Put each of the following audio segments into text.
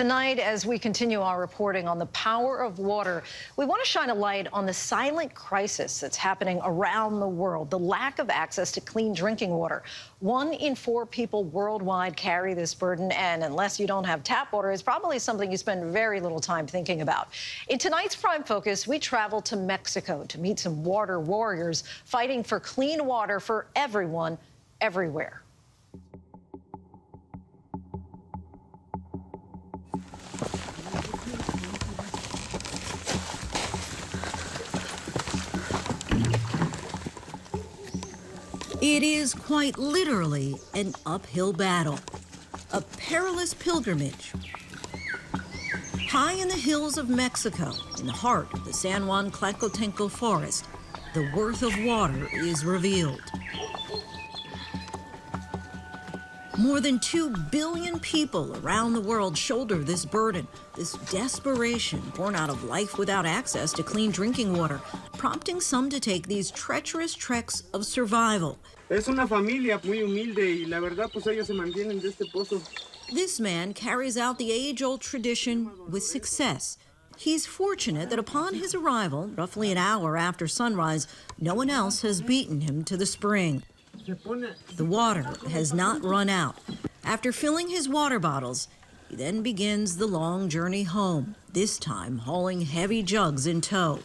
Tonight, as we continue our reporting on the power of water, we want to shine a light on the silent crisis that's happening around the world, the lack of access to clean drinking water. 1 in 4 people worldwide carry this burden, and unless you don't have tap water, it's probably something you spend very little time thinking about. In tonight's Prime Focus, we travel to Mexico to meet some water warriors fighting for clean water for everyone, everywhere. It is quite literally an uphill battle, a perilous pilgrimage. High in the hills of Mexico, in the heart of the San Juan Tlacotenco forest, the worth of water is revealed. More than 2 billion people around the world shoulder this burden, this desperation born out of life without access to clean drinking water, prompting some to take these treacherous treks of survival. Es una familia muy humilde y la verdad pues ellos se mantienen de este pozo. This man carries out the age-old tradition with success. He's fortunate that upon his arrival, roughly an hour after sunrise, no one else has beaten him to the spring. The water has not run out. After filling his water bottles, he then begins the long journey home, this time hauling heavy jugs in tow.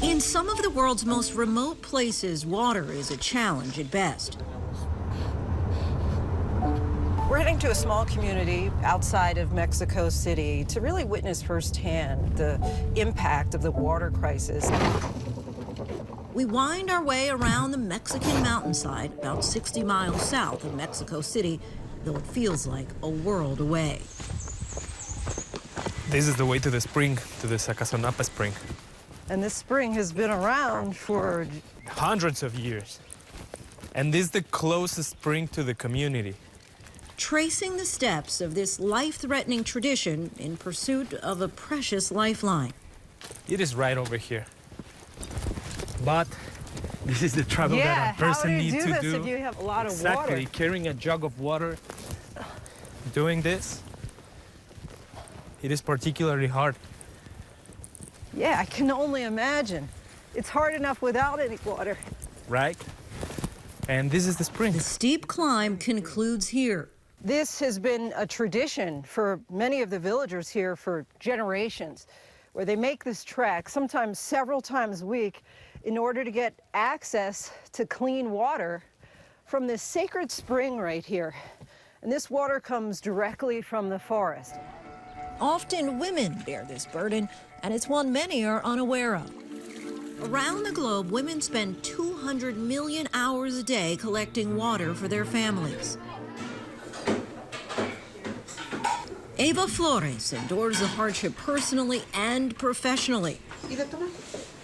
In some of the world's most remote places, water is a challenge at best. We're heading to a small community outside of Mexico City to really witness firsthand the impact of the water crisis. We wind our way around the Mexican mountainside, about 60 miles south of Mexico City, though it feels like a world away. This is the way to the spring, to the Sacazonapa spring. And this spring has been around for hundreds of years. And this is the closest spring to the community. Tracing the steps of this life-threatening tradition in pursuit of a precious lifeline. It is right over here. But this is the travel that a person needs to do. Yeah, how do you do this if you have a lot of water? Exactly, carrying a jug of water, doing this, it is particularly hard. Yeah, I can only imagine. It's hard enough without any water. Right? And this is the spring. The steep climb concludes here. This has been a tradition for many of the villagers here for generations, where they make this trek, sometimes several times a week, in order to get access to clean water from this sacred spring right here. And this water comes directly from the forest. Often women bear this burden, and it's one many are unaware of. Around the globe, women spend 200 million hours a day collecting water for their families. Eva Flores endures the hardship personally and professionally.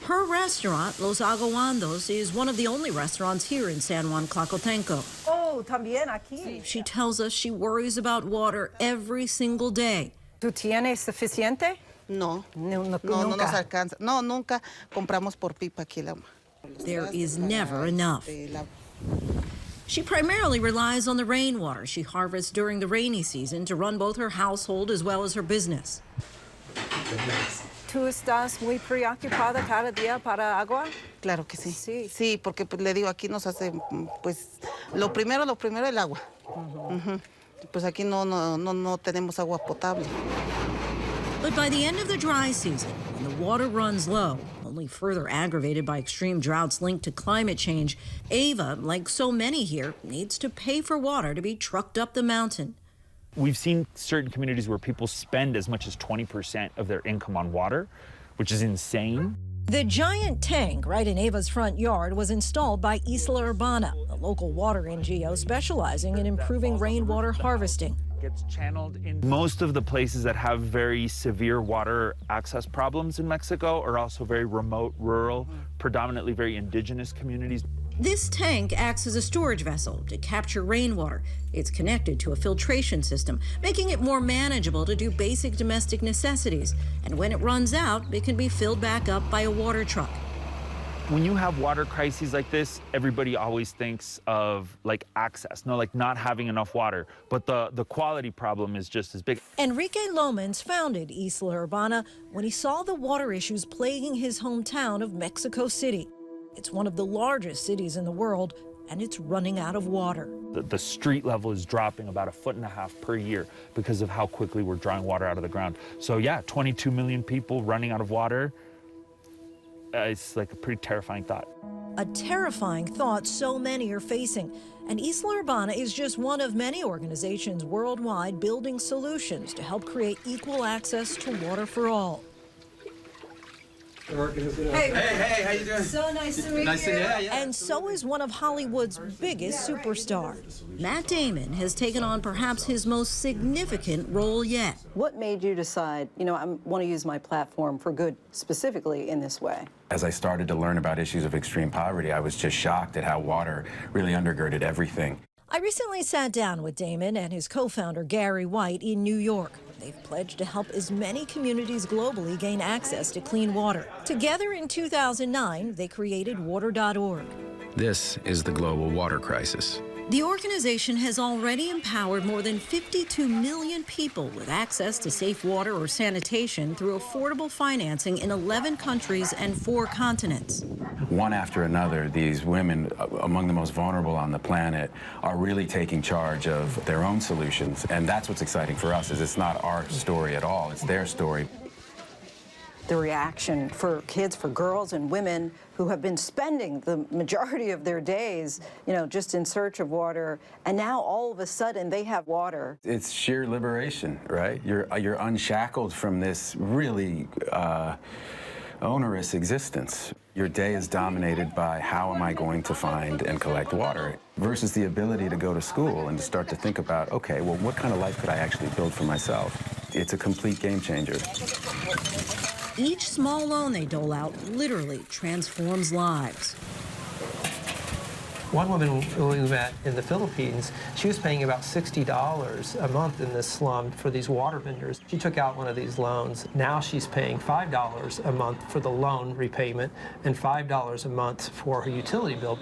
Her restaurant, Los Aguandos, is one of the only restaurants here in San Juan Tlacotenco. Oh, también aquí. She tells us she worries about water every single day. ¿Tú tienes suficiente? No, No, no nos alcanza. No, nunca compramos por pipa aquí el agua. There is never enough. She primarily relies on the rainwater she harvests during the rainy season to run both her household as well as her business. ¿Tú estás muy preocupada cada día para agua? Claro que sí. Sí. Sí, porque pues, le digo, aquí nos hace, pues, lo primero el agua. Pues aquí no tenemos agua potable. But by the end of the dry season, when the water runs low, only further aggravated by extreme droughts linked to climate change, Ava, like so many here, needs to pay for water to be trucked up the mountain. We've seen certain communities where people spend as much as 20% of their income on water, which is insane. The giant tank right in Ava's front yard was installed by Isla Urbana, a local water NGO specializing in improving rainwater harvesting. Gets channeled in. Most of the places that have very severe water access problems in Mexico are also very remote, rural, predominantly very indigenous communities. This tank acts as a storage vessel to capture rainwater. It's connected to a filtration system, making it more manageable to do basic domestic necessities. And when it runs out, it can be filled back up by a water truck. When you have water crises like this, everybody always thinks of like access, like not having enough water. But the quality problem is just as big. Enrique Lomans founded Isla Urbana when he saw the water issues plaguing his hometown of Mexico City. It's one of the largest cities in the world, and it's running out of water. The street level is dropping about 1.5 feet per year because of how quickly we're drawing water out of the ground. So yeah, 22 million people running out of water. It's like a pretty terrifying thought. A terrifying thought so many are facing. And Isla Urbana is just one of many organizations worldwide building solutions to help create equal access to water for all. Hey, how you doing? So nice to meet you. Nice to meet you. And so is one of Hollywood's biggest superstars. Matt Damon has taken on perhaps his most significant role yet. What made you decide, I want to use my platform for good specifically in this way? As I started to learn about issues of extreme poverty, I was just shocked at how water really undergirded everything. I recently sat down with Damon and his co-founder Gary White in New York. They've pledged to help as many communities globally gain access to clean water. Together in 2009, they created Water.org. This is the global water crisis. The organization has already empowered more than 52 million people with access to safe water or sanitation through affordable financing in 11 countries and 4 continents. One after another, these women, among the most vulnerable on the planet, are really taking charge of their own solutions. And that's what's exciting for us, is it's not our story at all, it's their story. The reaction for kids, for girls and women who have been spending the majority of their days, just in search of water, and now all of a sudden they have water. It's sheer liberation, right? You're unshackled from this really onerous existence. Your day is dominated by how am I going to find and collect water, versus the ability to go to school and to start to think about, okay, well, what kind of life could I actually build for myself? It's a complete game changer. Each small loan they dole out literally transforms lives. One woman we met in the Philippines, she was paying about $60 a month in this slum for these water vendors. She took out one of these loans. Now she's paying $5 a month for the loan repayment and $5 a month for her utility bill.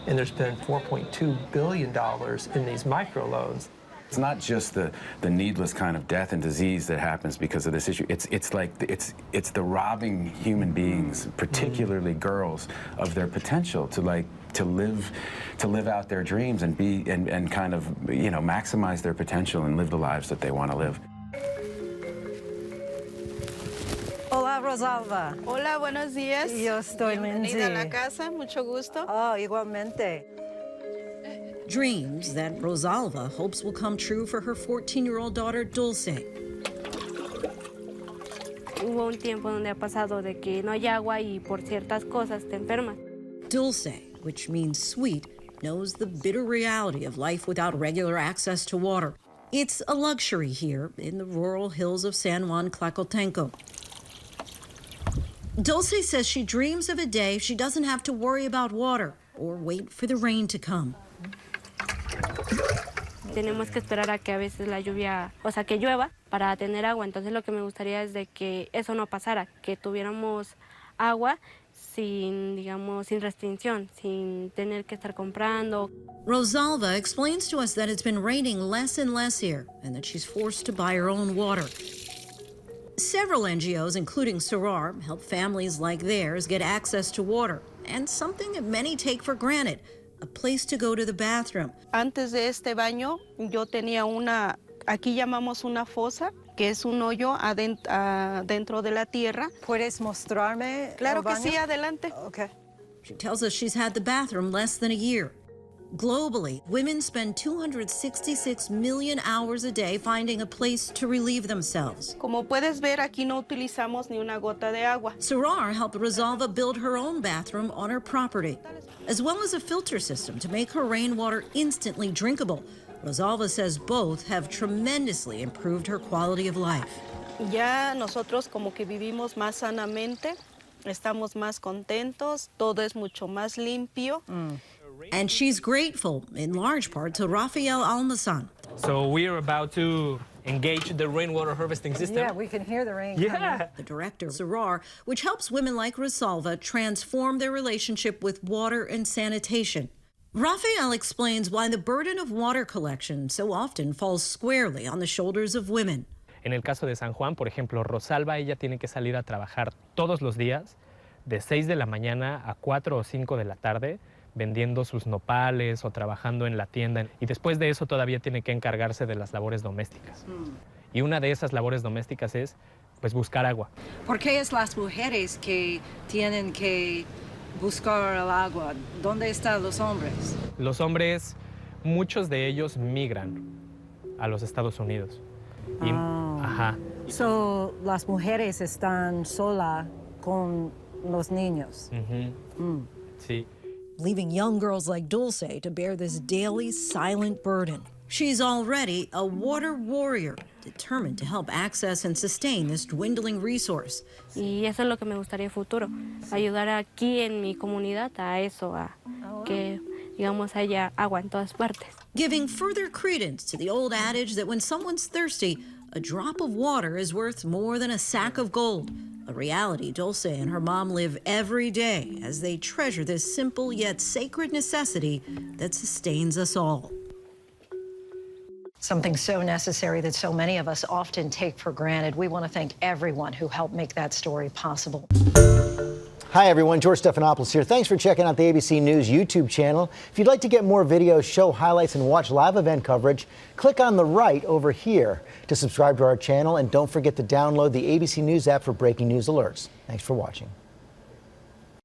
And there's been $4.2 billion in these microloans. It's not just the needless kind of death and disease that happens because of this issue. It's the robbing human beings, particularly girls, of their potential to live out their dreams and kind of maximize their potential and live the lives that they want to live. Hola, Rosalva. Hola, buenos días. Yo estoy Linsey. Bienvenida a la casa, mucho gusto. Oh, igualmente. Dreams that Rosalva hopes will come true for her 14-year-old daughter, Dulce. Hubo un tiempo donde ha pasado de que no hay agua y por ciertas cosas te enfermas. Dulce, which means sweet, knows the bitter reality of life without regular access to water. It's a luxury here in the rural hills of San Juan Tlacotenco. Dulce says she dreams of a day she doesn't have to worry about water or wait for the rain to come. Tenemos que esperar a que a veces la lluvia, que llueva para tener agua. Entonces lo que me gustaría es de que eso no pasara, que tuviéramos agua sin restricción, sin tener que estar comprando. Rosalva explains to us that it's been raining less and less here and that she's forced to buy her own water. Several NGOs, including Sarar, help families like theirs get access to water, and something that many take for granted, a place to go to the bathroom. Antes de este baño, yo tenía aquí llamamos una fosa, que es un hoyo dentro de la tierra. ¿Puedes mostrarme? Claro que sí, adelante. Okay. She tells us she's had the bathroom less than a year. Globally, women spend 266 million hours a day finding a place to relieve themselves. Como puedes ver, aquí no utilizamos ni una gota de agua. Sarar helped Rosalva build her own bathroom on her property, as well as a filter system to make her rainwater instantly drinkable. Rosalva says both have tremendously improved her quality of life. Ya nosotros como que vivimos más sanamente, estamos más contentos, todo es mucho más limpio. And she's grateful, in large part, to Rafael Almazan. So we are about to engage the rainwater harvesting system. Yeah, we can hear the rain coming. The director, Sarar, which helps women like Rosalva transform their relationship with water and sanitation. Rafael explains why the burden of water collection so often falls squarely on the shoulders of women. En el caso de San Juan, por ejemplo, Rosalba, ella tiene que salir a trabajar todos los días, de 6 de la mañana a 4 o 5 de la tarde, vendiendo sus nopales o trabajando en la tienda. Y después de eso todavía tiene que encargarse de las labores domésticas. Y una de esas labores domésticas es, pues, buscar agua. ¿Por qué es las mujeres que tienen que buscar el agua? ¿Dónde están los hombres? Los hombres, muchos de ellos migran a los Estados Unidos. Y, ajá. So, las mujeres están solas con los niños. Sí. Leaving young girls like Dulce to bear this daily silent burden. She's already a water warrior, determined to help access and sustain this dwindling resource. Y eso es lo que me gustaría futuro, ayudar aquí en mi comunidad a eso, a que, digamos, haya agua en todas partes. Giving further credence to the old adage that when someone's thirsty, a drop of water is worth more than a sack of gold. A reality Dulce and her mom live every day as they treasure this simple yet sacred necessity that sustains us all. Something so necessary that so many of us often take for granted. We want to thank everyone who helped make that story possible. Hi, everyone. George Stephanopoulos here. Thanks for checking out the ABC News YouTube channel. If you'd like to get more videos, show highlights, and watch live event coverage, click on the right over here to subscribe to our channel. And don't forget to download the ABC News app for breaking news alerts. Thanks for watching.